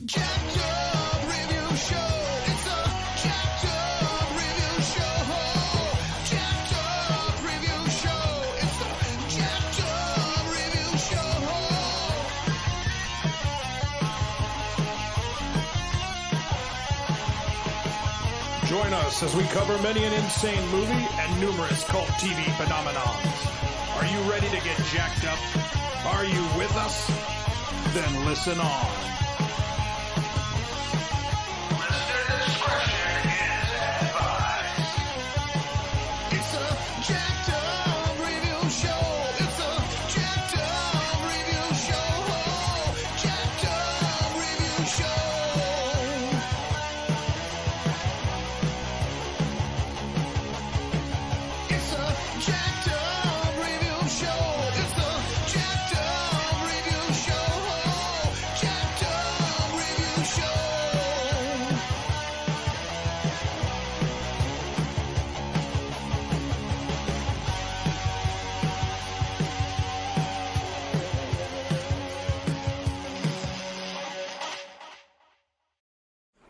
jacked up review show. It's a jacked up review show. Jacked up review show. It's a jacked up review show. Join us as we cover many an insane movie and numerous cult TV phenomenons. Are you ready to get jacked up? Are you with us? Then listen on. Listener discretion is advised. It's a jacked up review show. It's a jacked up review show. Jacked up review show. It's a jacked up review show. It's a jacked up review show. Jacked up review show.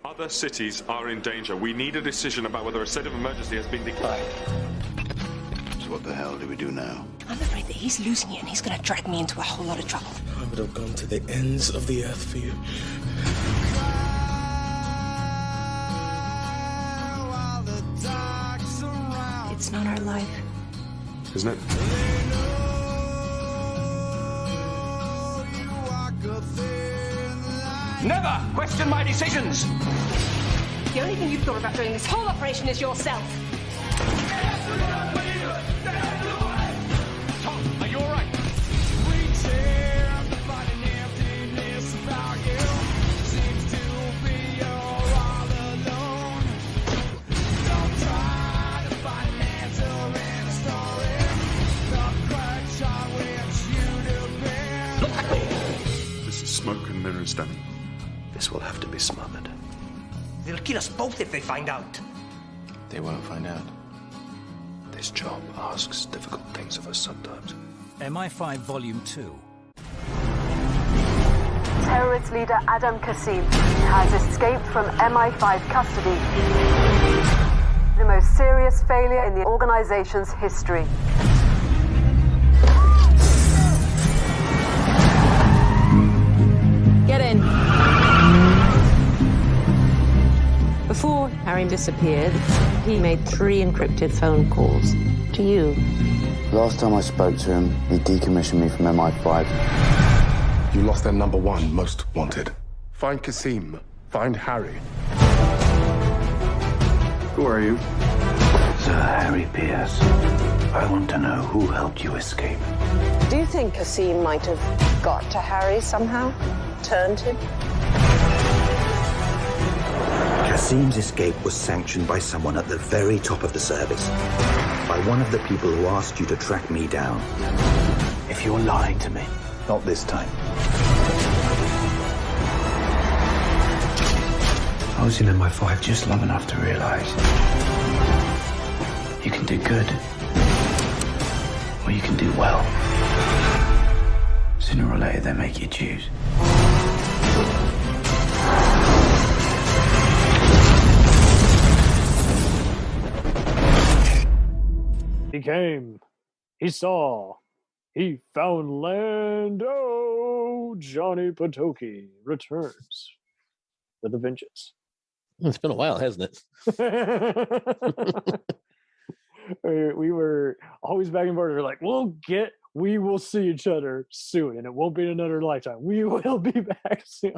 Other cities are in danger. We need a decision about whether a state of emergency has been declared. So what the hell do we do now? I'm afraid that he's losing it and he's gonna drag me into a whole lot of trouble. I would have gone to the ends of the earth for you. It's not our life. Isn't it? Never question my decisions. The only thing you've thought about doing this whole operation is yourself. Tom, are you all right? This is smoke and mirrors, Danny. This will have to be smothered. They'll kill us both if they find out. They won't find out. This job asks difficult things of us sometimes. MI-5 Volume 2. Terrorist leader Adam Qasim has escaped from MI-5 custody. The most serious failure in the organization's history. Get in. Before Harry disappeared, he made 3 encrypted phone calls to you. Last time I spoke to him, he decommissioned me from MI5. You lost their number 1 most wanted. Find Qasim. Find Harry. Who are you? Sir Harry Pierce. I want to know who helped you escape. Do you think Qasim might have got to Harry somehow? Turned him? Qasim's escape was sanctioned by someone at the very top of the service. By one of the people who asked you to track me down. If you're lying to me, not this time. I was in MI5 just long enough to realize you can do good, or you can do well. Sooner or later, they make you choose. He came, he saw, he found land. Oh, Johnny Potoky returns with a vengeance. It's been a while, hasn't it? We were always back and forth. We're like, we will see each other soon, and it won't be in another lifetime. We will be back soon.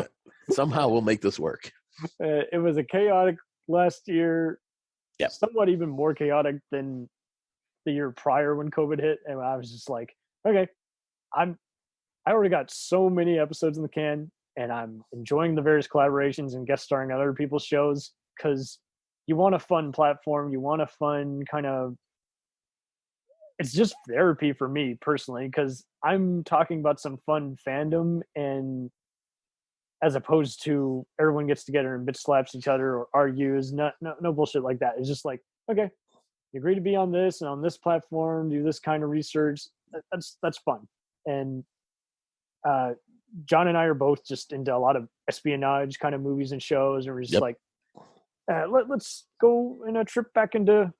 Somehow we'll make this work. It was a chaotic last year. Yep. Somewhat even more chaotic than the year prior when COVID hit. And I was just like, okay, I already got so many episodes in the can, and I'm enjoying the various collaborations and guest starring on other people's shows, because you want a fun platform. You want a fun kind of, it's just therapy for me personally, because I'm talking about some fun fandom, and as opposed to everyone gets together and bitch slaps each other or argues, no bullshit like that. It's just like, okay, you agree to be on this and on this platform, do this kind of research. That's fun. And John and I are both just into a lot of espionage kind of movies and shows, and we're just like, let's go in a trip back into,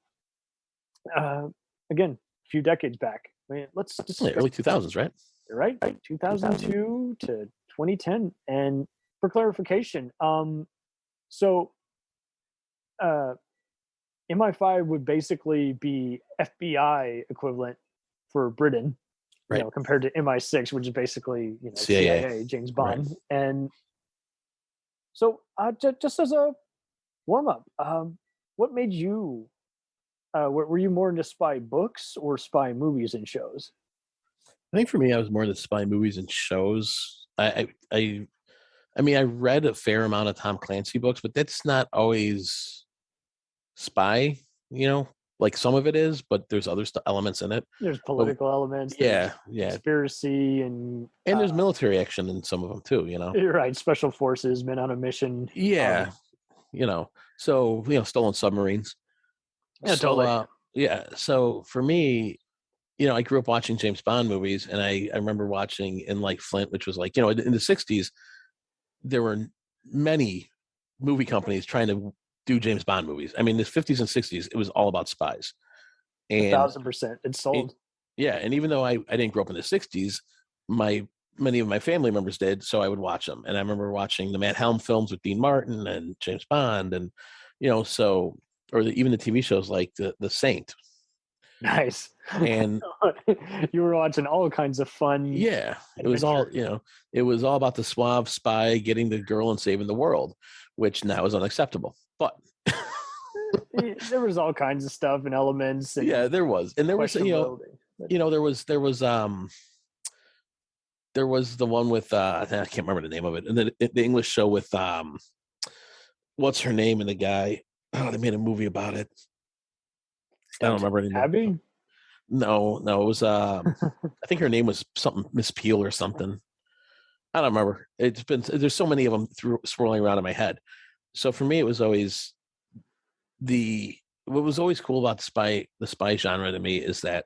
again, a few decades back. I mean, let's just early 2000s, right? Right, 2002 to 2010. And for clarification, so MI5 would basically be FBI equivalent for Britain, you know, compared to MI6, which is basically, you know, CIA, James Bond. Right. And so just as a warm-up, what made you, were you more into spy books or spy movies and shows? I think for me, I was more into spy movies and shows. I mean, I read a fair amount of Tom Clancy books, but that's not always spy, you know, like some of it is, but there's other elements in it. There's political elements. Yeah. Conspiracy and there's military action in some of them too, you know. You're right. Special forces, men on a mission. Yeah. You know, so, you know, stolen submarines. Yeah, totally. So for me, you know, I grew up watching James Bond movies, and I remember watching in like Flint, which was like, you know, in the 60s, there were many movie companies trying to do James Bond movies. I mean, the 50s and 60s, it was all about spies. And 1,000%. It sold. And even though I didn't grow up in the 60s, many of my family members did, so I would watch them. And I remember watching the Matt Helm films with Dean Martin and James Bond, and, you know, so, or even the TV shows like The Saint. Nice. And you were watching all kinds of fun. Yeah, it was all, you know, it was all about the suave spy getting the girl and saving the world, which now is unacceptable. But there was all kinds of stuff and elements. And there was, and there was, there was the one with I can't remember the name of it, and then the English show with what's her name and the guy. Oh, they made a movie about it. I don't remember anymore. Abby? No, it was I think her name was something Miss Peel or something. I don't remember. There's so many of them swirling around in my head. So for me, it was always what was always cool about the spy genre to me is that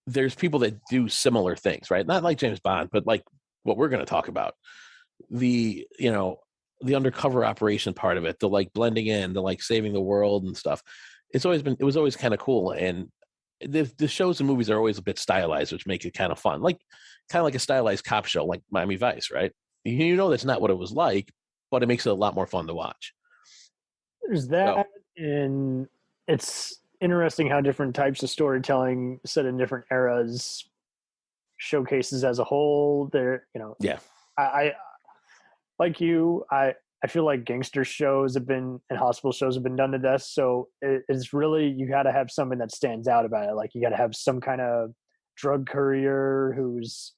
there's people that do similar things, right? Not like James Bond, but like what we're going to talk about. The undercover operation part of it, the like blending in, the like saving the world and stuff. It was always kind of cool. And the shows and movies are always a bit stylized, which make it kind of fun. Kind of like a stylized cop show, like Miami Vice, right? You know, that's not what it was like, but it makes it a lot more fun to watch. There's that. And it's interesting how different types of storytelling set in different eras showcases as a whole. There, you know, I like you, I feel like gangster shows and hospital shows have been done to death. So it's really, you got to have something that stands out about it. Like you got to have some kind of drug courier who's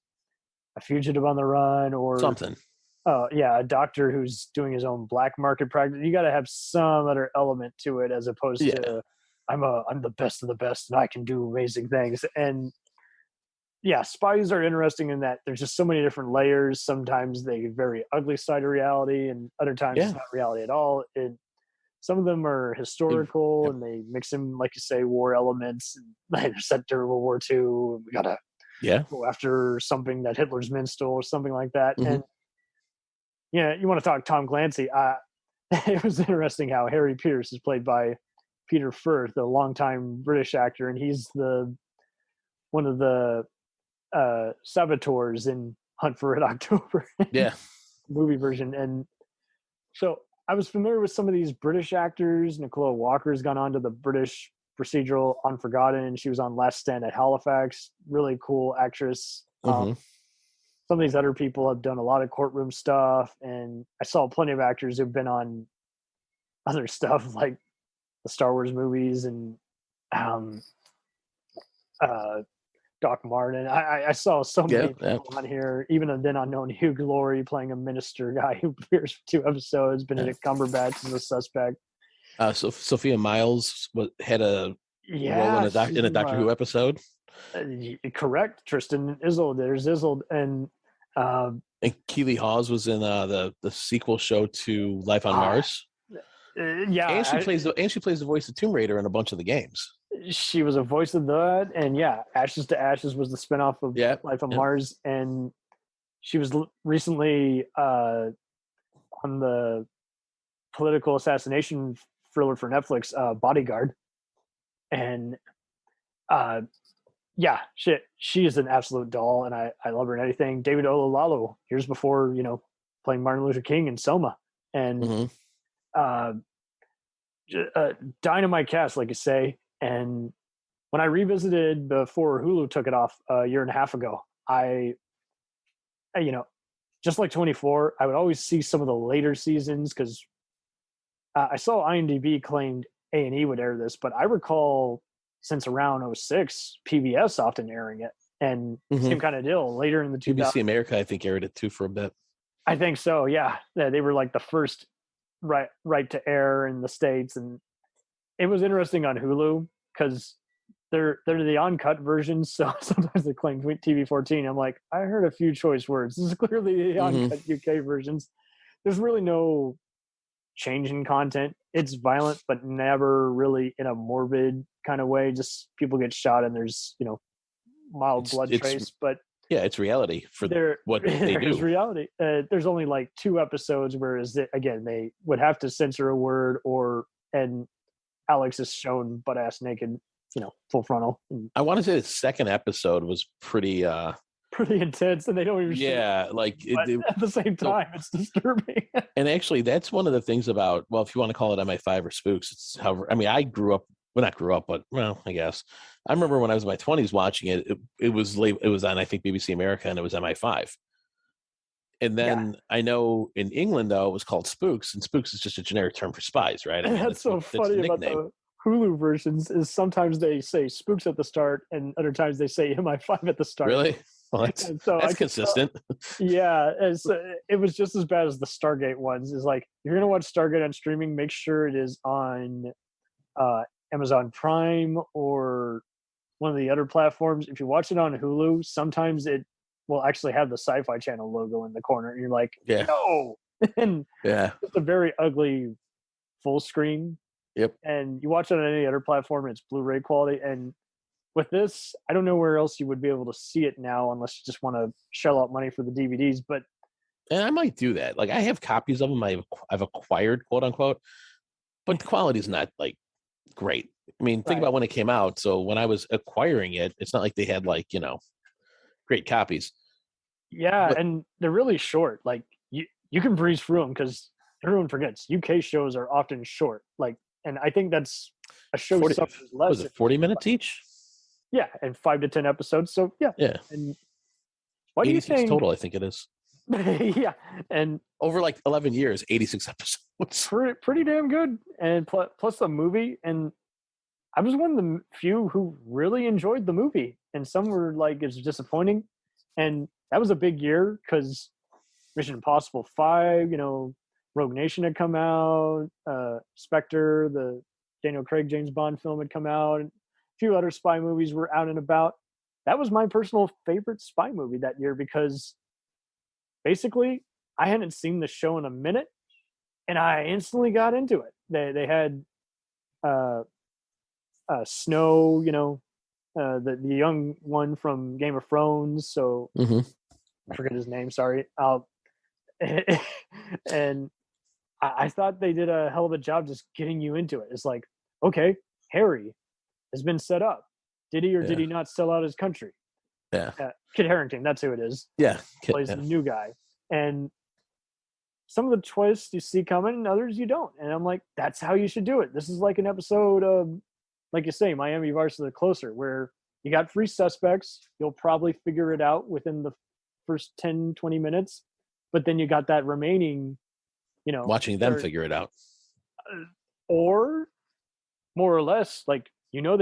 a fugitive on the run, or something. Oh yeah, a doctor who's doing his own black market practice. You got to have some other element to it, as opposed to I'm the best of the best and I can do amazing things. And yeah, spies are interesting in that there's just so many different layers. Sometimes they very ugly side of reality, and other times it's not reality at all. Some of them are historical, and they mix in, like you say, war elements. And they're set during World War II, and we gotta go after something that Hitler's men stole, or something like that. Mm-hmm. And you want to talk Tom Clancy? It was interesting how Harry Pierce is played by Peter Firth, a longtime British actor, and he's one of the saboteurs in Hunt for Red October. Movie version. And so I was familiar with some of these British actors. Nicola Walker's gone on to the British procedural Unforgotten. She was on Last Stand at Halifax. Really cool actress. Mm-hmm. Some of these other people have done a lot of courtroom stuff, and I saw plenty of actors who've been on other stuff like the Star Wars movies and Doc Martin. I saw so many people on here, even a then unknown Hugh Laurie playing a minister guy who appears for 2 episodes. Benedict Cumberbatch is a suspect. So Sophia Myles had a role in a Doctor Who episode. Correct. Tristan Isolde. There's Isolde. And Keely Hawes was in the sequel show to Life on Mars. And she plays the voice of Tomb Raider in a bunch of the games. She was a voice of that, and Ashes to Ashes was the spinoff of Life on Mars, and she was recently on the political assassination thriller for Netflix, Bodyguard, and yeah, she is an absolute doll, and I love her in anything. David Oyelowo, years before, playing Martin Luther King in Selma, and dynamite cast, like you say. And when I revisited before Hulu took it off a year and a half ago, I just like 24, I would always see some of the later seasons because I saw IMDb claimed A&E would air this, but I recall since around 06, PBS often airing it, and same kind of deal later in the 2000s. BBC America, I think, aired it too for a bit. I think so. Yeah, they were like the first right to air in the States, and it was interesting on Hulu because they're the uncut versions, so sometimes they claim TV-14. I'm like, I heard a few choice words. This is clearly the uncut UK versions. There's really no change in content. It's violent, but never really in a morbid kind of way. Just people get shot and there's mild blood trace, but yeah, it's reality for what they do. There's reality. There's only like 2 episodes, whereas again they would have to censor a word, and Alex is shown butt ass naked, full frontal. I want to say the second episode was pretty intense, and they don't even at the same time it's disturbing. And actually that's one of the things about, well, if you want to call it MI-5 or Spooks, it's how, I mean, I grew up, well, not grew up, but well, I guess I remember when I was in my 20s watching it was on, I think, BBC America, and it was MI-5. And then I know in England, though, it was called Spooks, and Spooks is just a generic term for spies, right? I mean, that's so funny about the Hulu versions is sometimes they say Spooks at the start, and other times they say MI-5 at the start. Really? Well, that's consistent. Yeah, it was just as bad as the Stargate ones. Is like, you're gonna watch Stargate on streaming, make sure it is on Amazon Prime or one of the other platforms. If you watch it on Hulu, sometimes it will actually have the Sci-Fi Channel logo in the corner, and you're like, no, and it's a very ugly full screen. Yep. And you watch it on any other platform, it's Blu-ray quality. And with this, I don't know where else you would be able to see it now, unless you just want to shell out money for the DVDs. And I might do that. Like, I have copies of them. I've acquired, quote unquote, but the quality is not like great. I mean, think about when it came out. So when I was acquiring it, it's not like they had great copies. Yeah, and they're really short. Like you can breeze through them because everyone forgets UK shows are often short. And I think that's a show suffers less. Was it 40 minutes each? Yeah, and 5 to 10 episodes. So yeah. And what do you think total? I think it is. Yeah, and over 11 years, 86 episodes. Pretty damn good. And plus the movie. And I was one of the few who really enjoyed the movie, and some were like, it's disappointing. And that was a big year because Mission Impossible 5, Rogue Nation had come out, Spectre, the Daniel Craig James Bond film had come out, and a few other spy movies were out and about. That was my personal favorite spy movie that year because basically I hadn't seen the show in a minute, and I instantly got into it. They had Snow, the young one from Game of Thrones. So I forget his name. Sorry. And I thought they did a hell of a job just getting you into it. It's like, okay, Harry has been set up. Did he or did he not sell out his country? Yeah. Kit Harington, that's who it is. Yeah. Plays the new guy. And some of the twists you see coming and others you don't. And I'm like, that's how you should do it. This is like an episode of, like you say, Miami Vice the Closer, where you got 3 suspects. You'll probably figure it out within the first 10, 20 minutes. But then you got that remaining, watching them figure it out. Or more or less, they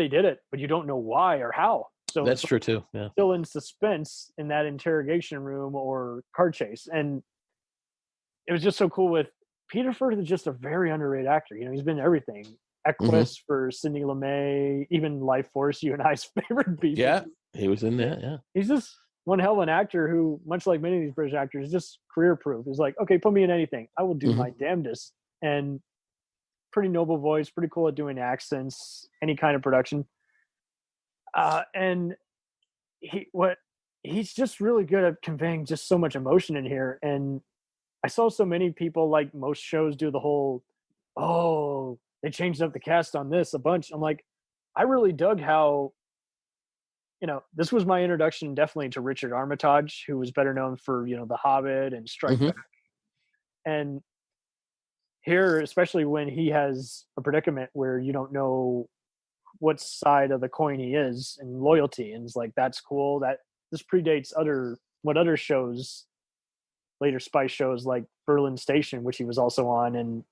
did it, but you don't know why or how. So that's true too. Yeah. Still in suspense in that interrogation room or car chase. And it was just so cool with Peter Firth is just a very underrated actor. He's been in everything. Equus for Sidney Lumet, even Life Force, you and I's favorite beat. Yeah, he was in there. Yeah. He's just one hell of an actor who, much like many of these British actors, is just career proof. He's like, okay, put me in anything. I will do my damnedest. And pretty noble voice, pretty cool at doing accents, any kind of production. And what he's just really good at conveying just so much emotion in here. And I saw so many people, like most shows, do the whole, oh, they changed up the cast on this a bunch. I'm like, I really dug how, this was my introduction definitely to Richard Armitage, who was better known for, The Hobbit and Strike Back. And here, especially when he has a predicament where you don't know what side of the coin he is and loyalty, and it's like, that's cool. That this predates other shows, later spy shows like Berlin Station, which he was also on, and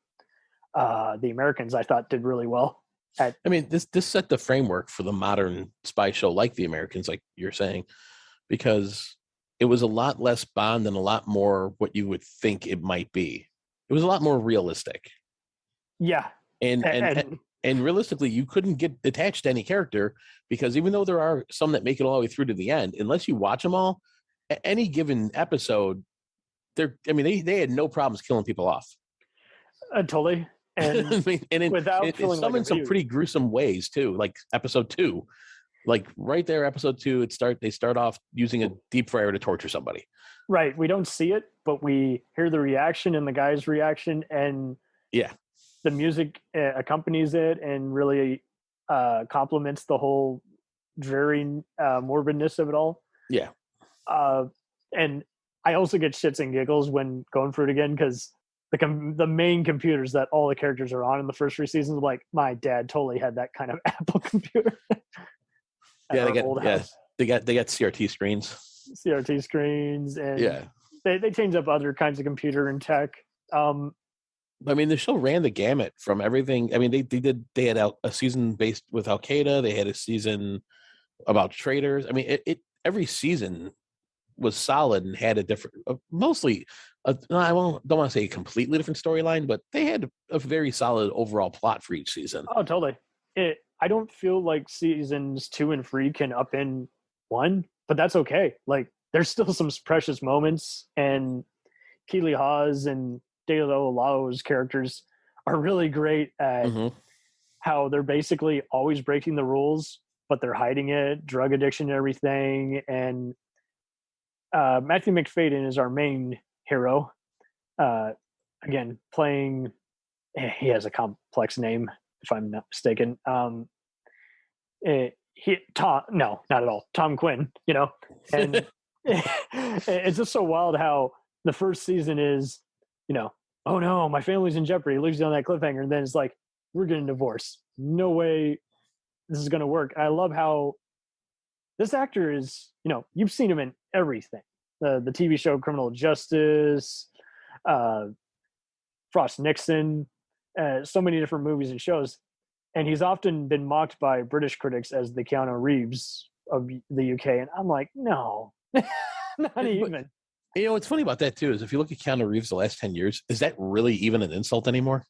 The Americans, I thought, did really well. This set the framework for the modern spy show like The Americans, like you're saying, because it was a lot less Bond and a lot more what you would think it might be. It was a lot more realistic. Yeah. And realistically, you couldn't get attached to any character, because even though there are some that make it all the way through to the end, unless you watch them all, at any given episode, they had no problems killing people off. Totally. And without some in some pretty gruesome ways too, like episode 2, like right there, episode 2, they start off using a deep fryer to torture somebody. Right. We don't see it, but we hear the reaction and the guy's reaction, and the music accompanies it and really complements the whole dreary morbidness of it all. Yeah. And I also get shits and giggles when going through it again, because the main computers that all the characters are on in the first 3 seasons, like, my dad totally had that kind of Apple computer. They got CRT screens, and they change up other kinds of computer and tech. The show ran the gamut from everything. They had a season based with Al-Qaeda. They had a season about traders. Every season was solid and had a different, mostly, I don't want to say a completely different storyline, but they had a very solid overall plot for each season. Oh, totally. I don't feel like seasons 2 and 3 can upend 1, but that's okay. Like, there's still some precious moments, and Keely Hawes and Dalo Lao's characters are really great at how they're basically always breaking the rules, but they're hiding it, drug addiction and everything. And Matthew McFadden is our main hero. Again, playing, he has a complex name, if I'm not mistaken. No, not at all. Tom Quinn, and it's just so wild how the first season is, oh no, my family's in jeopardy. It leaves you on that cliffhanger. And then it's like, we're getting divorced. No way this is going to work. I love how this actor is, you've seen him in everything. The TV show Criminal Justice, Frost Nixon, so many different movies and shows. And he's often been mocked by British critics as the Keanu Reeves of the UK. And I'm like, no, not even. What's funny about that too is if you look at Keanu Reeves the last 10 years, is that really even an insult anymore?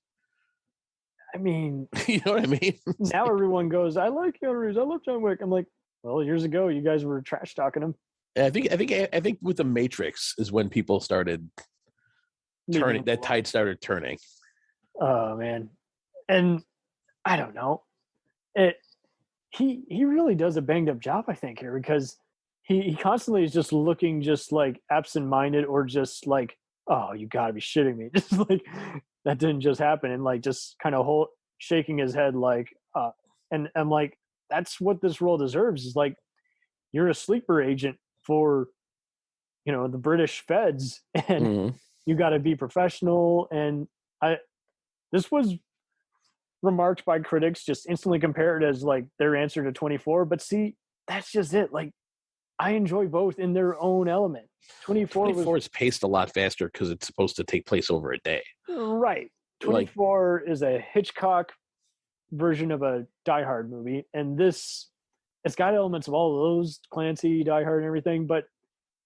I mean, you know what I mean? Now everyone goes, I like Keanu Reeves, I love John Wick. I'm like, well, years ago, you guys were trash talking him. I think with The Matrix is when people started turning. That tide started turning. Oh man, and I don't know. He really does a banged up job, I think, here, because he constantly is just looking just like absent-minded, or just like, oh, you gotta be shitting me. Just like, that didn't just happen. And like, just kind of shaking his head like, and I'm like, that's what this role deserves, is like, you're a sleeper agent for, the British feds, and you got to be professional. And this was remarked by critics, just instantly compared as like their answer to 24. But see, that's just it. Like, I enjoy both in their own element. 24 is paced a lot faster because it's supposed to take place over a day. Right. 24 is a Hitchcock version of a Die Hard movie. And this, it's got elements of all of those, Clancy, Die Hard, and everything, but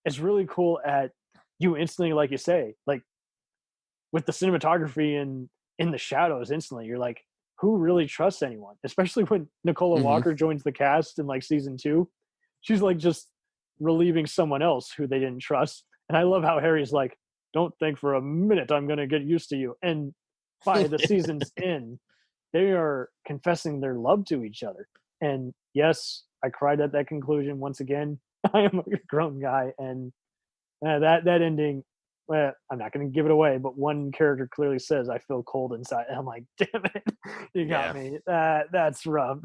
it's really cool at, you instantly, like you say, like with the cinematography and in the shadows, instantly you're like, who really trusts anyone? Especially when Nicola Walker joins the cast in like season 2. She's like just relieving someone else who they didn't trust. And I love how Harry's like, don't think for a minute I'm going to get used to you. And by the season's end, they are confessing their love to each other. And yes, I cried at that conclusion once again. I am a grown guy, and that ending. Well, I'm not going to give it away, but one character clearly says, "I feel cold inside." And I'm like, "Damn it, you got me." That's rough.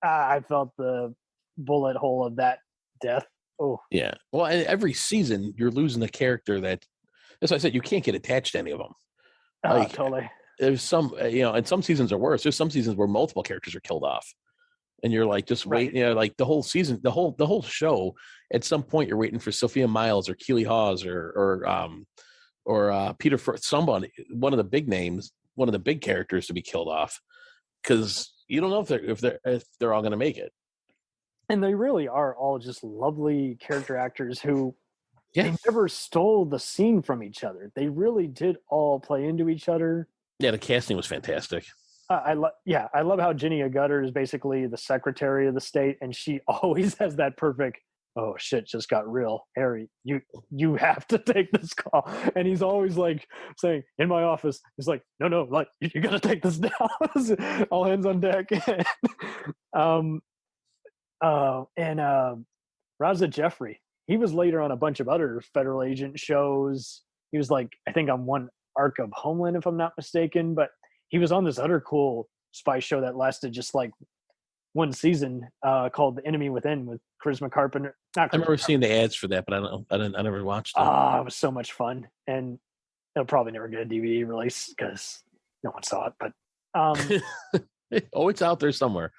I felt the bullet hole of that death. Oh, yeah. Well, and every season you're losing a character that. That's why I said you can't get attached to any of them. Like, totally. There's some, and some seasons are worse. There's some seasons where multiple characters are killed off, and you're like, just wait. Like the whole season, the whole show. At some point, you're waiting for Sophia Miles or Keely Hawes or Peter somebody, one of the big names, one of the big characters to be killed off, because you don't know if they're all going to make it. And they really are all just lovely character actors who they never stole the scene from each other. They really did all play into each other. Yeah, the casting was fantastic. I love how Ginny Gutter is basically the secretary of the state, and she always has that perfect, "Oh shit, just got real, Harry. You have to take this call." And he's always like saying, "In my office," he's like, "No, like you got to take this down." All hands on deck. And Raza Jeffrey, he was later on a bunch of other federal agent shows. He was like, I think on one arc of Homeland, if I'm not mistaken, but he was on this other cool spy show that lasted just like one season, called The Enemy Within with Charisma Carpenter. I remember seeing the ads for that, but I never watched it. It was so much fun, and it'll probably never get a DVD release because no one saw it. But it's out there somewhere.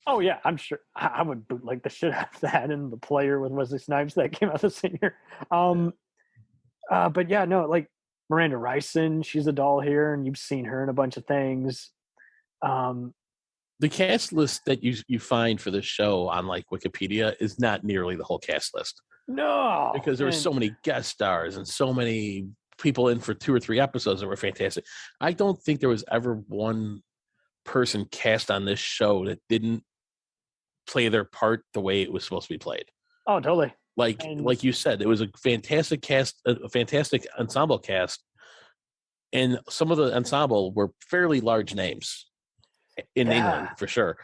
Oh yeah, I'm sure I would bootleg the shit out of that and The Player with Wesley Snipes that came out the same year. But yeah, no, like Miranda Rison, she's a doll here, and you've seen her in a bunch of things. The cast list that you find for this show on like Wikipedia is not nearly the whole cast list. No, because there were so many guest stars and so many people in for 2 or 3 episodes that were fantastic. I don't think there was ever one person cast on this show that didn't play their part the way it was supposed to be played. Oh, totally. Like you said, it was a fantastic cast, a fantastic ensemble cast, and some of the ensemble were fairly large names in England for sure,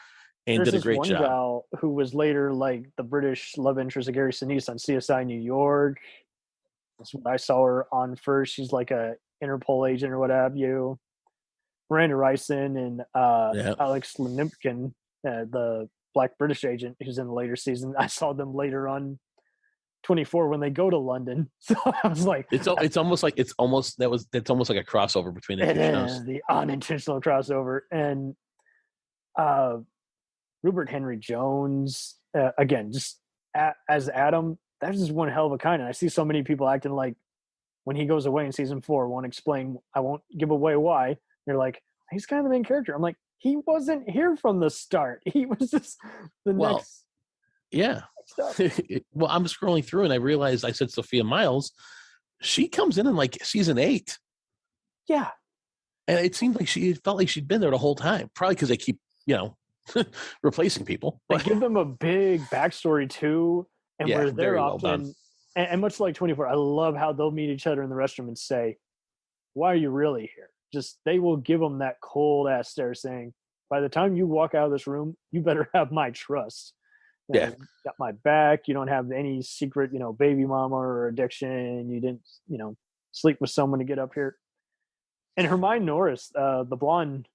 and There's did a great one job. gal who was later like the British love interest of Gary Sinise on CSI New York. That's what I saw her on first. She's like a Interpol agent or what have you. Miranda Rison and Alex Lenimpkin, the Black British agent who's in the later season. I saw them later on 24 when they go to London. So I was like, that's almost like a crossover between the two shows. Is the unintentional crossover. And Rupert Henry Jones, again, just as Adam, that's just one hell of a kind. And I see so many people acting like when he goes away in season 4, won't explain, I won't give away why. They're like, he's kind of the main character. I'm like, he wasn't here from the start. He was just the next. Yeah. Well, I'm scrolling through and I realized I said Sophia Miles. She comes in like season 8. Yeah. And it seemed like it felt like she'd been there the whole time. Probably because they keep, replacing people. They give them a big backstory too. And where they're often, well and much like 24, I love how they'll meet each other in the restroom and say, why are you really here? Just, they will give them that cold ass stare saying, by the time you walk out of this room, you better have my trust. Yeah. Got my back. You don't have any secret, baby mama or addiction. You didn't, sleep with someone to get up here. And Hermione Norris, the blonde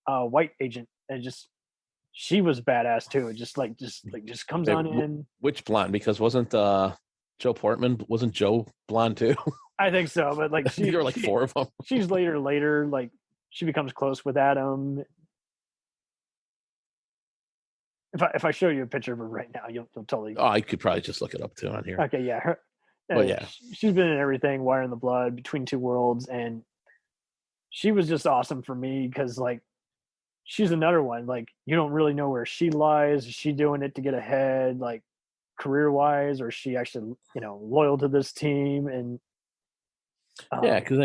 white agent, and she was badass too. It just comes on in. Which blonde? Because wasn't Joe Portman, wasn't Joe blonde too? I think so, but there were 4 of them. She's later, like she becomes close with Adam. If I show you a picture of her right now, you'll totally. Oh, I could probably just look it up too on here. Okay, yeah. Well, yeah. She's been in everything, Wire in the Blood, Between Two Worlds, and she was just awesome for me because she's another one. Like, you don't really know where she lies. Is she doing it to get ahead, like career wise, or is she actually, loyal to this team? And yeah, because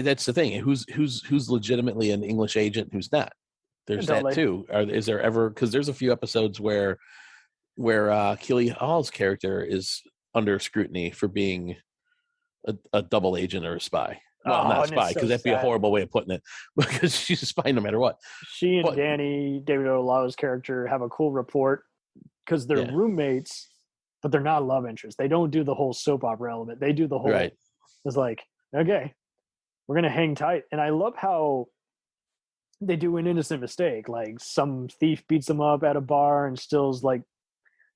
that's the thing. Who's legitimately an English agent? Who's not? There's that too. Is there ever? Because there's a few episodes where Keely Hall's character is under scrutiny for being a double agent or a spy. Well, not and spy, it's because so that'd be a sad. horrible way of putting it. Because she's a spy no matter what. She and But- Danny, David Oyelowo's character, have a cool rapport because they're roommates, but they're not love interests. They don't do the whole soap opera element. They do the whole. Right. It's like, okay, we're gonna hang tight, and I love how they do an innocent mistake. Like some thief beats them up at a bar and steals like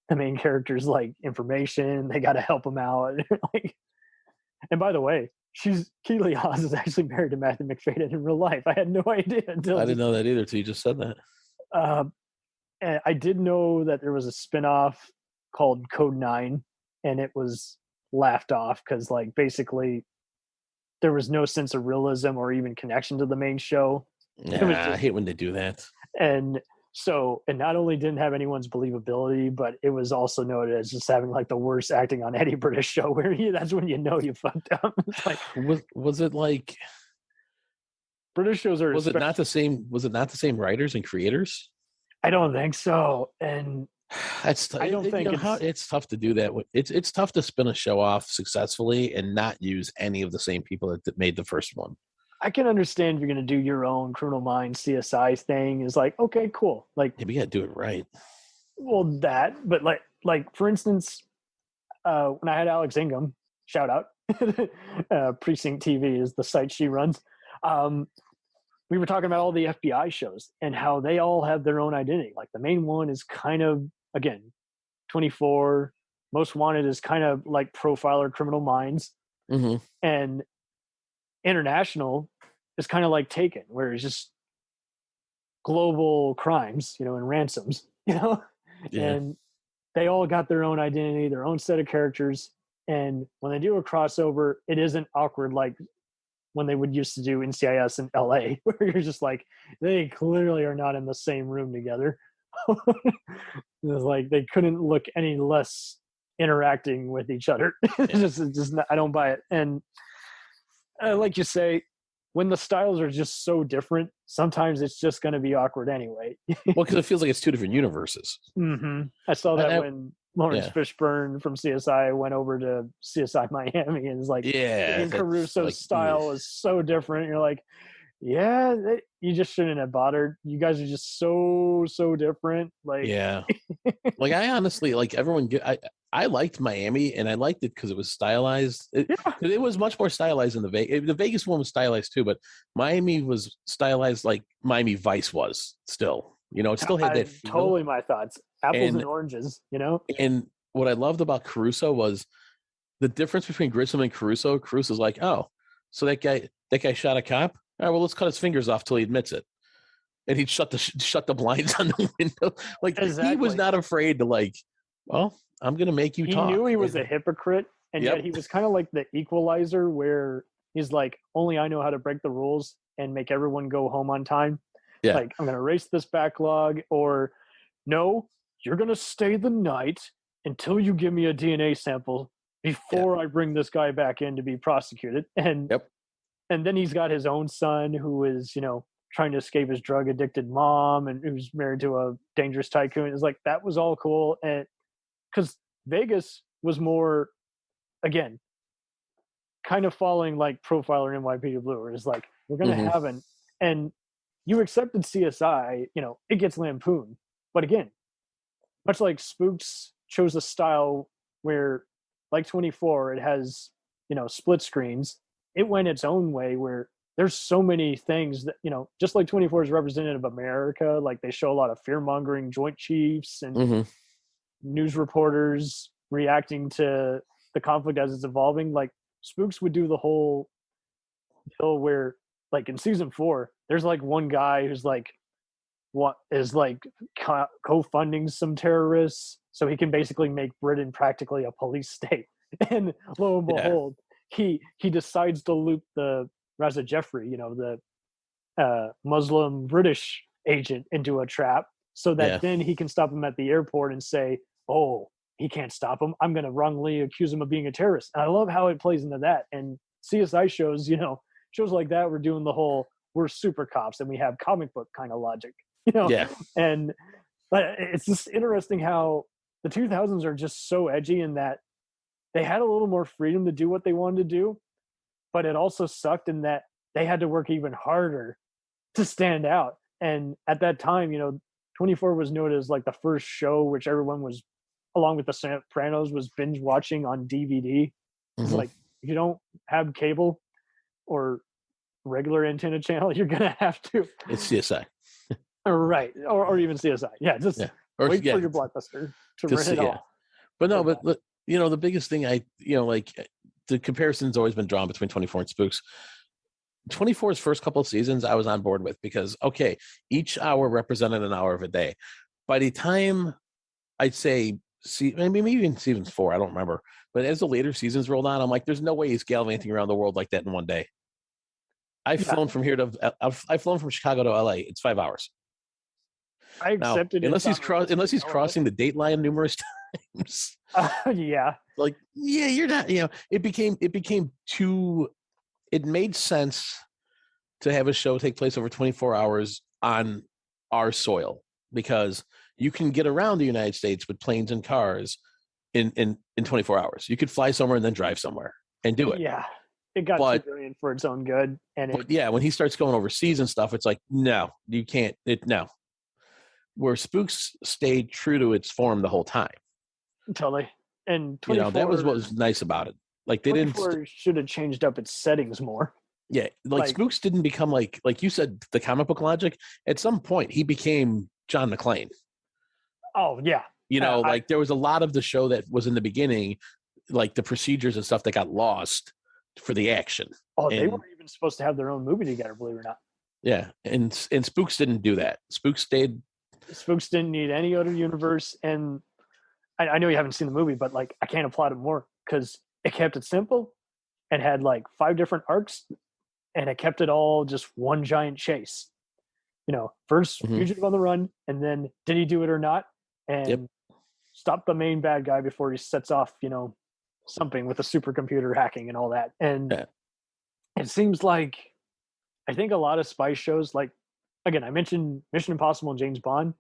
the main character's like information. They got to help him out. Like, and by the way, Keely Hawes is actually married to Matthew McFadden in real life. I had no idea until I didn't know that either. Till you just said that. And I did know that there was a spinoff called Code 9, and it was laughed off because like basically there was no sense of realism or even connection to the main show. I hate when they do that. And so it not only didn't have anyone's believability, but it was also noted as just having like the worst acting on any British show, where that's when you know you fucked up. It's like, was it like British shows are? Was it not the same? Was it not the same writers and creators? I don't think so. And that's I don't think it's tough to do that. It's tough to spin a show off successfully and not use any of the same people that made the first one. I can understand if you're going to do your own Criminal Minds CSI thing. Is like, okay, cool. Like, yeah, but you got to do it right. Well, but like for instance, when I had Alex Ingham, shout out, Precinct TV is the site she runs. We were talking about all the FBI shows and how they all have their own identity. Like the main one is kind of, again, 24. Most Wanted is kind of like Profiler, Criminal Minds, and International is kind of like Taken, where it's just global crimes, and ransoms, and they all got their own identity, their own set of characters. And when they do a crossover, it isn't awkward like when they would used to do NCIS in LA, where you're just like, they clearly are not in the same room together. It was like they couldn't look any less interacting with each other. It's just I don't buy it. And like you say, when the styles are just so different, sometimes it's just going to be awkward anyway. Well, because it feels like it's two different universes. I saw that when Lawrence Fishburne from CSI went over to CSI Miami, and it's like, and Caruso's style is so different. You're like, you just shouldn't have bothered. You guys are just so different. Like, like I honestly like everyone. I liked Miami, and I liked it because it was stylized. It was much more stylized than the Vegas one was stylized too, but Miami was stylized like Miami Vice was. Still, it still had that feel. Totally my thoughts. Apples and oranges, And what I loved about Caruso was the difference between Grissom and Caruso. Caruso's like, oh, so that guy shot a cop. All right, well, let's cut his fingers off till he'd admits it. And he'd shut the blinds on the window. Like he was not afraid to like, well, I'm going to make you talk. He knew he was a hypocrite, and yet he was kind of like the equalizer, where he's like, only I know how to break the rules and make everyone go home on time. Yeah. Like, I'm going to erase this backlog, or no, you're going to stay the night until you give me a DNA sample before I bring this guy back in to be prosecuted. And and then he's got his own son who is, trying to escape his drug addicted mom, and who's married to a dangerous tycoon. It's like, that was all cool. And because Vegas was more, again, kind of following like Profiler and NYPD Blue, where it's like, we're going to have and you accepted CSI, it gets lampooned. But again, much like Spooks chose a style where, like 24, it has, split screens. It went its own way, where there's so many things that, just like 24 is representative of America, like they show a lot of fear-mongering Joint Chiefs and news reporters reacting to the conflict as it's evolving. Like Spooks would do the whole deal where, like in season 4, there's like one guy who's like, what is like co-funding some terrorists so he can basically make Britain practically a police state. And lo and behold, he decides to loop the Raza Jeffrey, the Muslim British agent, into a trap so that then he can stop him at the airport and say, oh, he can't stop him. I'm going to wrongly accuse him of being a terrorist. And I love how it plays into that. And CSI shows, shows like that, we're doing the whole, we're super cops and we have comic book kind of logic, and it's just interesting how the 2000s are just so edgy in that they had a little more freedom to do what they wanted to do, but it also sucked in that they had to work even harder to stand out. And at that time, 24 was noted as like the first show which everyone was, along with the Sopranos, was binge watching on DVD. It's like, if you don't have cable or regular antenna channel, you're gonna have to. It's CSI. Right, or even CSI. Yeah, just wait for your Blockbuster to rent it off. But no, but the biggest thing like the comparison's always been drawn between 24 and Spooks. 24's first couple of seasons I was on board with because, okay, each hour represented an hour of a day. By the time I'd say, maybe even season 4, I don't remember. But as the later seasons rolled on, I'm like, there's no way he's gallivanting around the world like that in one day. I've flown from Chicago to LA. It's 5 hours. I accepted unless he's crossing the date line numerous times. Yeah. Like, yeah, you're not, it became too, it made sense to have a show take place over 24 hours on our soil because you can get around the United States with planes and cars in 24 hours. You could fly somewhere and then drive somewhere and do it. Yeah. It got too brilliant for its own good. But when he starts going overseas and stuff, it's like, no, you can't. No. Where Spooks stayed true to its form the whole time. Totally. And 24, that was what was nice about it. Like they should have changed up its settings more. Yeah, like Spooks didn't become like you said, the comic book logic. At some point, he became John McClane. Oh yeah. There was a lot of the show that was in the beginning, like the procedures and stuff that got lost for the action. Oh, they weren't even supposed to have their own movie together, believe it or not. Yeah, and Spooks didn't do that. Spooks didn't need any other universe, and I know you haven't seen the movie, but like I can't applaud it more because it kept it simple and had like 5 different arcs, and it kept it all just one giant chase. First fugitive on the run, and then did he do it or not, and stop the main bad guy before he sets off, something with a supercomputer hacking and all that. And it seems like, I think a lot of spy shows, like, again, I mentioned Mission Impossible and James Bond,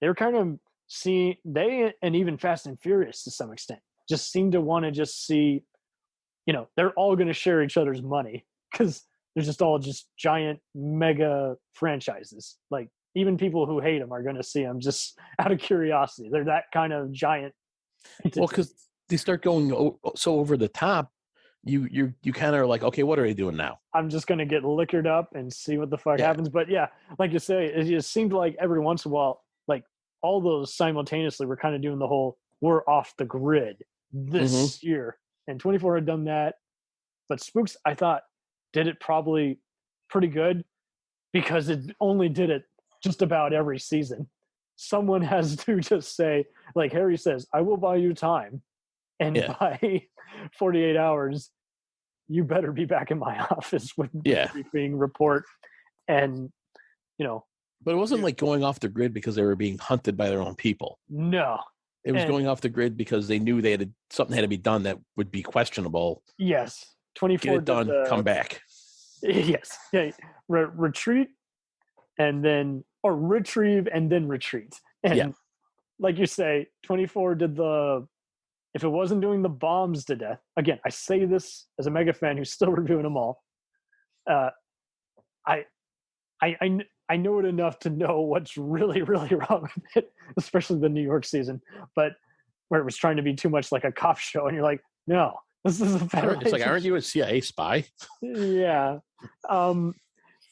they were kind of and even Fast and Furious to some extent, just seem to want to just see, they're all going to share each other's money because they're just all just giant mega franchises. Like even people who hate them are going to see them just out of curiosity. They're that kind of giant. Well, because they start going so over the top, you kind of are like, okay, what are they doing now? I'm just going to get liquored up and see what the fuck happens. But yeah, like you say, it just seemed like every once in a while, like all those simultaneously were kind of doing the whole, we're off the grid this year. And 24 had done that. But Spooks, I thought, did it probably pretty good because it only did it just about every season. Someone has to just say, like Harry says, I will buy you time. And by 48 hours, you better be back in my office with the briefing report. And, But it wasn't like going off the grid because they were being hunted by their own people. No. It was going off the grid because they knew something had to be done that would be questionable. Yes. 24 Get it done, come back. Yes. Yeah. Retreat and then, or retrieve and then retreat. And like you say, 24 did if it wasn't doing the bombs to death, again, I say this as a mega fan who's still reviewing them all. I know it enough to know what's really, really wrong with it, especially the New York season, but where it was trying to be too much like a cop show, and you're like, no, this is a Federation. It's like, aren't you a CIA spy? Yeah.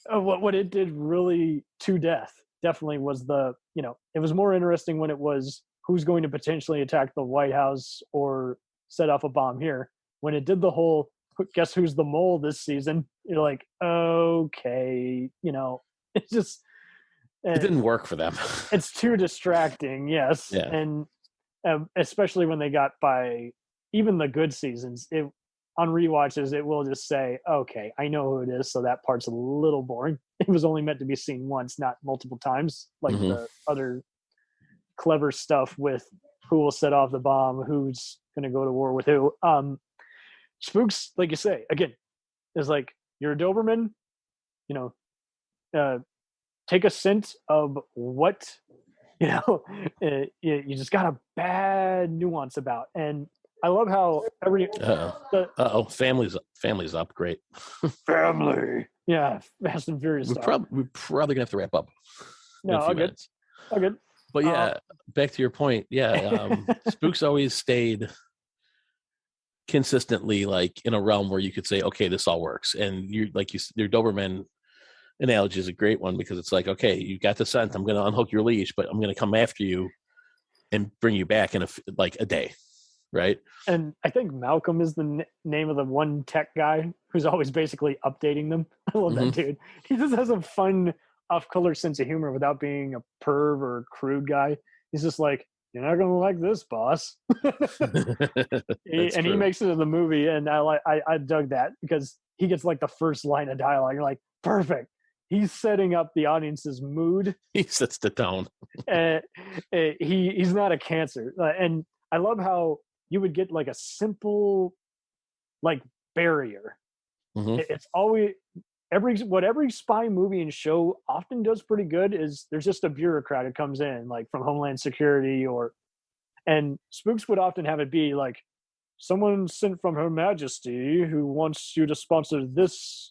What it did really to death definitely was it was more interesting when it was who's going to potentially attack the White House or set off a bomb here. When it did the whole, guess who's the mole this season? You're like, okay, it's just... It didn't work for them. It's too distracting, yes. Yeah. And especially when they got by even the good seasons, on rewatches, it will just say, okay, I know who it is, so that part's a little boring. It was only meant to be seen once, not multiple times, like the other clever stuff with who will set off the bomb, who's going to go to war with who. Spooks, like you say, again, is like, you're a Doberman, take a scent of what, you just got a bad nuance about. And I love how family's up. Great. Family. Yeah, Fast and Furious. We're probably gonna have to wrap up. No, all good. All good. But yeah, back to your point. Yeah, Spooks always stayed consistently like in a realm where you could say, okay, this all works. And your Doberman analogy is a great one because it's like, okay, you got the scent. I'm going to unhook your leash, but I'm going to come after you and bring you back in a day. Right. And I think Malcolm is the name of the one tech guy who's always basically updating them. I love that dude. He just has a fun off-color sense of humor without being a perv or crude guy. He's just like, you're not going to like this, boss. He makes it in the movie. And I dug that because he gets like the first line of dialogue. You're like, perfect. He's setting up the audience's mood. He sets the tone. He's not a cancer. And I love how you would get like a simple like barrier. It's always every spy movie and show often does pretty good is there's just a bureaucrat who comes in like from Homeland Security and Spooks would often have it be like someone sent from Her Majesty who wants you to sponsor this,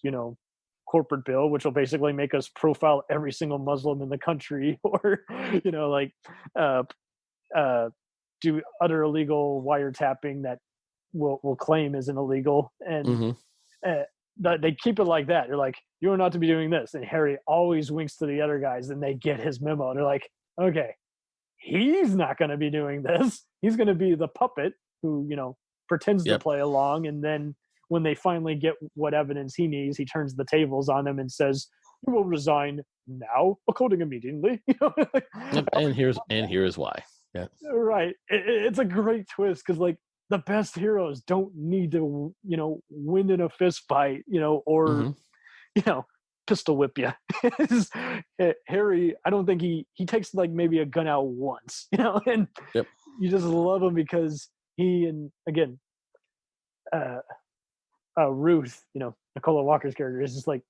corporate bill, which will basically make us profile every single Muslim in the country or, do other illegal wiretapping that we'll claim isn't illegal. And they keep it like that. They're like, you are not to be doing this. And Harry always winks to the other guys and they get his memo. They're like, okay, he's not going to be doing this. He's going to be the puppet who, pretends to play along. And then when they finally get what evidence he needs, he turns the tables on them and says, you will resign now, according immediately. And here's why. Yeah. Right. It's a great twist because like the best heroes don't need to, win in a fist fight, or, pistol whip you. Harry, I don't think he takes like maybe a gun out once, and you just love him because he, and again, Ruth, Nicola Walker's character is just like,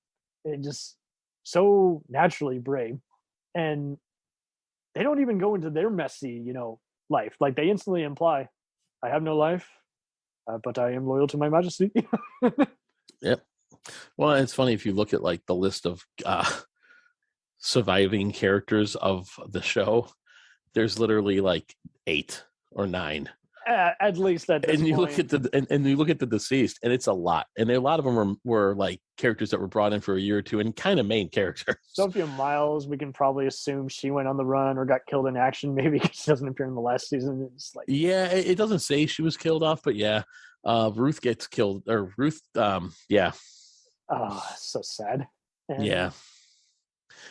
just so naturally brave. And they don't even go into their messy, life. Like they instantly imply, I have no life, but I am loyal to my majesty. Yep. Well, it's funny if you look at like the list of surviving characters of the show, there's literally like 8 or 9. At least at this and you point. look at and you look at the deceased, and it's a lot. And a lot of them were like characters that were brought in for a year or two, and kind of main characters. Sophia Myles, we can probably assume she went on the run or got killed in action. Maybe she doesn't appear in the last season. It's like it doesn't say she was killed off, but Ruth gets killed, or Ruth. Oh, so sad. And yeah.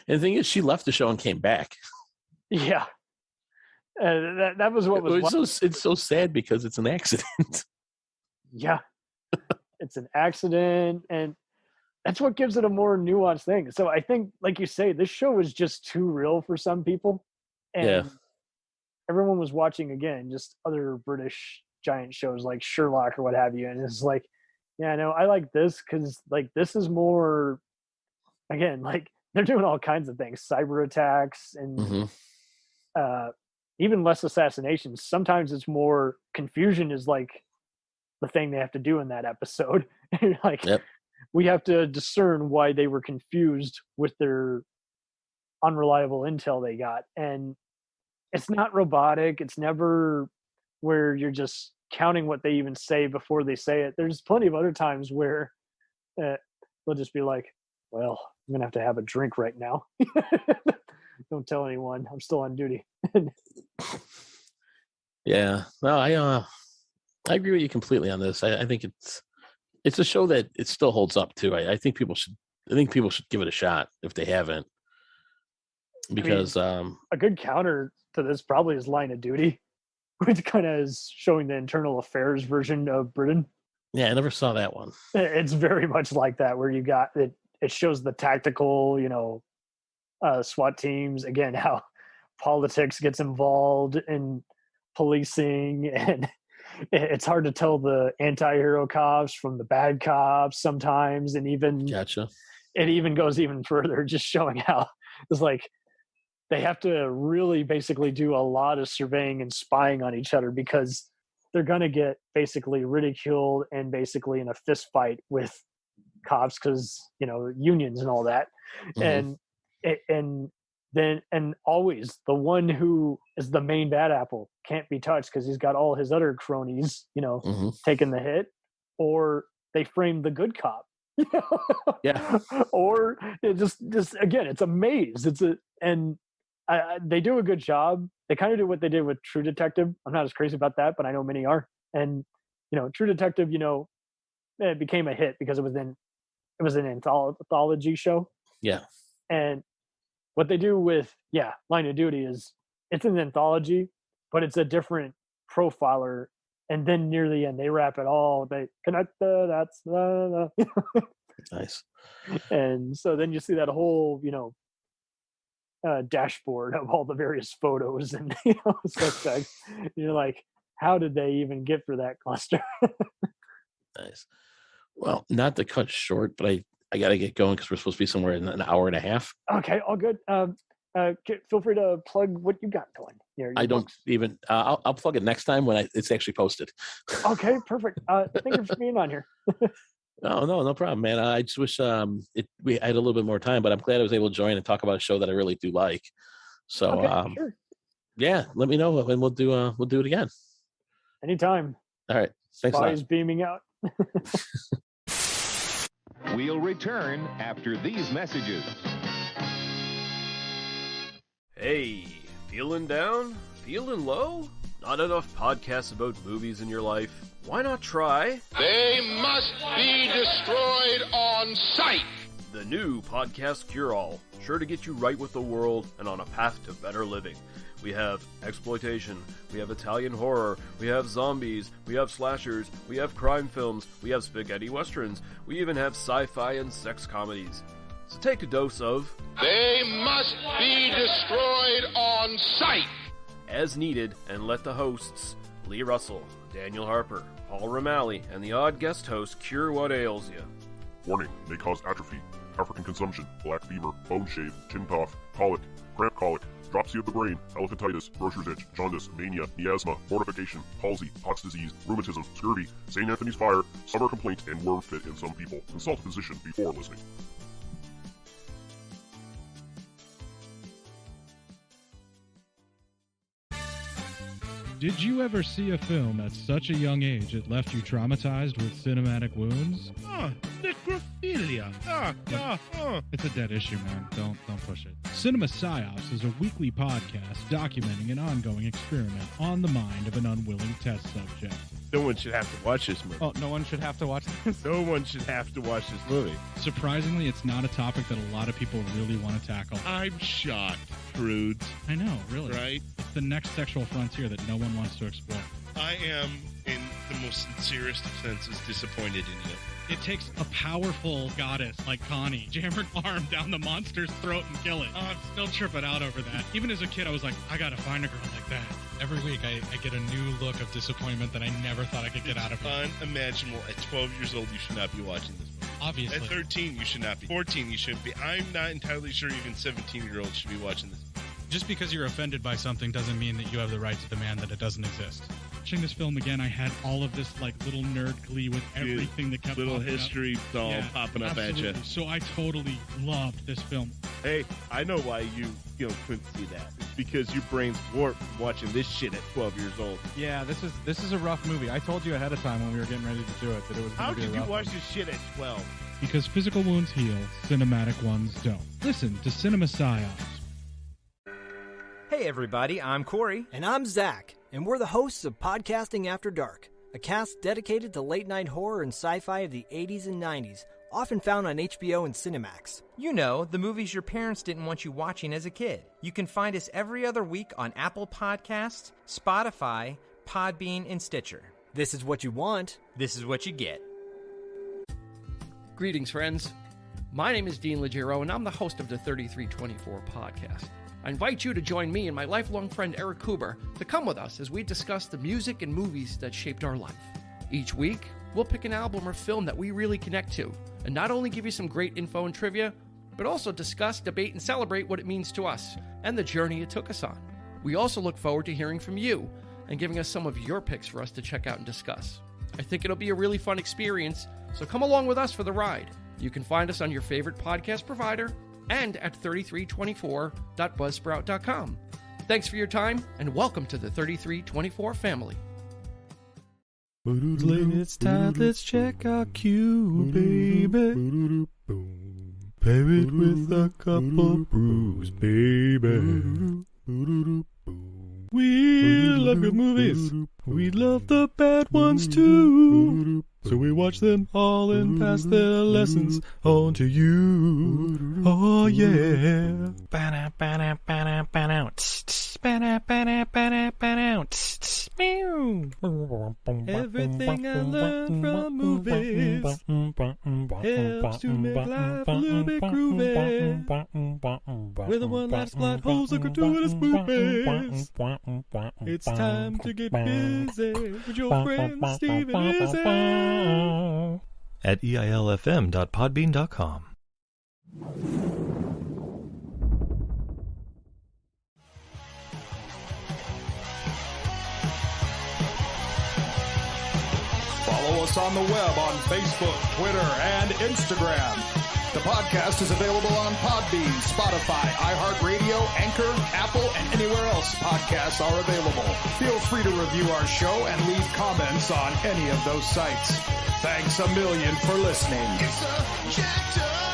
And the thing is, she left the show and came back. Yeah. That was what was. It's so sad because it's an accident. Yeah, it's an accident, and that's what gives it a more nuanced thing. So I think, like you say, this show was just too real for some people, and everyone was watching again just other British giant shows like Sherlock or what have you, and it's like, I like this because like this is more, again, like they're doing all kinds of things, cyber attacks and. Even less assassinations. Sometimes it's more confusion is like the thing they have to do in that episode. Like we have to discern why they were confused with their unreliable intel they got. And it's not robotic. It's never where you're just counting what they even say before they say it. There's plenty of other times where they'll just be like, well, I'm going to have a drink right now. Don't tell anyone. I'm still on duty. Yeah. No, I agree with you completely on this. I think it's a show that it still holds up too. I think people should give it a shot if they haven't. Because a good counter to this probably is Line of Duty, which kind of is showing the internal affairs version of Britain. Yeah, I never saw that one. It's very much like that, where you got it. It shows the tactical, SWAT teams, again, how politics gets involved in policing, and it's hard to tell the anti-hero cops from the bad cops sometimes, and even it even goes even further, just showing how it's like they have to really basically do a lot of surveying and spying on each other because they're gonna get basically ridiculed and basically in a fist fight with cops because unions and all that. And always the one who is the main bad apple can't be touched because he's got all his other cronies taking the hit, or they frame the good cop. Yeah. Or it just again, it's a maze. They do a good job. They kind of do what they did with True Detective. I'm not as crazy about that, but I know many are. And True Detective, it became a hit because it was an anthology show. Yeah. And what they do with Line of Duty is it's an anthology, but it's a different profiler. And then near the end, they wrap it all. They connect that's nice. And so then you see that whole dashboard of all the various photos and suspects. You're like, how did they even get for that cluster? Nice. Well, not to cut short, but I got to get going because we're supposed to be somewhere in an hour and a half. Okay, all good. Feel free to plug what you got going. I don't even. I'll plug it next time when it's actually posted. Okay, perfect. Thank you for being on here. No problem, man. I just wish I had a little bit more time, but I'm glad I was able to join and talk about a show that I really do like. So, okay, sure. Yeah, let me know and we'll do it again. Anytime. All right. Thanks. Spies beaming out. We'll return after these messages. Hey, feeling down? Feeling low? Not enough podcasts about movies in your life? Why not try? They must be destroyed on sight! The new Podcast Cure-All, sure to get you right with the world and on a path to better living. We have exploitation, we have Italian horror, we have zombies, we have slashers, we have crime films, we have spaghetti westerns, we even have sci-fi and sex comedies. So take a dose of... They must be destroyed on sight! As needed, and let the hosts, Lee Russell, Daniel Harper, Paul Romali, and the odd guest host cure what ails you. Warning, may cause atrophy, African consumption, black fever, bone shave, chin cough, colic, cramp colic, dropsy of the brain, elephantitis, grocer's itch, jaundice, mania, miasma, mortification, palsy, Pott's disease, rheumatism, scurvy, St. Anthony's fire, summer complaint, and worm fit in some people. Consult a physician before listening. Did you ever see a film at such a young age it left you traumatized with cinematic wounds? Necrophilia. It's a dead issue, man. Don't push it. Cinema Psyops is a weekly podcast documenting an ongoing experiment on the mind of an unwilling test subject. No one should have to watch this movie. Oh, no one should have to watch this? No one should have to watch this movie. Surprisingly, it's not a topic that a lot of people really want to tackle. I'm shocked, prudes. I know, really. Right? It's the next sexual frontier that no one wants to explore. I am, in the most sincerest of senses, disappointed in you. It takes a powerful goddess like Connie, jam her arm down the monster's throat and kill it. Oh, I'm still tripping out over that. Even as a kid, I was like, I gotta find a girl like that. Every week, I get a new look of disappointment that I never thought I could get out of it. Unimaginable. At 12 years old, you should not be watching this movie. Obviously. At 13, you should not be. 14, you shouldn't be. I'm not entirely sure even 17-year-olds should be watching this. Just because you're offended by something doesn't mean that you have the right to demand that it doesn't exist. Watching this film again, I had all of this like little nerd glee with everything that kept little popping history up. doll popping up absolutely. at you. So I totally loved this film. Hey, I know why you couldn't see that. It's because your brain's warped from watching this shit at 12 years old. Yeah, this is a rough movie. I told you ahead of time when we were getting ready to do it that it was going to be a rough How did you watch one. this shit at 12? Because physical wounds heal, cinematic ones don't. Listen to Cinema Psyops. Hey everybody, I'm Corey. And I'm Zach, and we're the hosts of Podcasting After Dark, a cast dedicated to late-night horror and sci-fi of the 80s and 90s, often found on HBO and Cinemax. You know, the movies your parents didn't want you watching as a kid. You can find us every other week on Apple Podcasts, Spotify, Podbean, and Stitcher. This is what you want. This is what you get. Greetings, friends. My name is Dean Legero, and I'm the host of the 3324 podcast. I invite you to join me and my lifelong friend Eric Kuber to come with us as we discuss the music and movies that shaped our life. Each week, we'll pick an album or film that we really connect to, and not only give you some great info and trivia, but also discuss, debate, and celebrate what it means to us and the journey it took us on. We also look forward to hearing from you and giving us some of your picks for us to check out and discuss. I think it'll be a really fun experience, so come along with us for the ride. You can find us on your favorite podcast provider and at 3324.buzzsprout.com. Thanks for your time, and welcome to the 3324 family. It's time, let's check our cue, baby. Pair it with a couple brews, baby. We love good movies. We love the bad ones too. So we watch them all and pass their lessons on to you. Oh yeah. Everything I learned from movies helps to make life a little bit groovy. Whether one last plot holes or gratuitous movies, it's time to get busy with your friend Steve and Izzy at eilfm.podbean.com. Follow us on the web on Facebook, Twitter, and Instagram. The podcast is available on Podbean, Spotify, iHeartRadio, Anchor, Apple, and anywhere else podcasts are available. Feel free to review our show and leave comments on any of those sites. Thanks a million for listening. It's a jacked up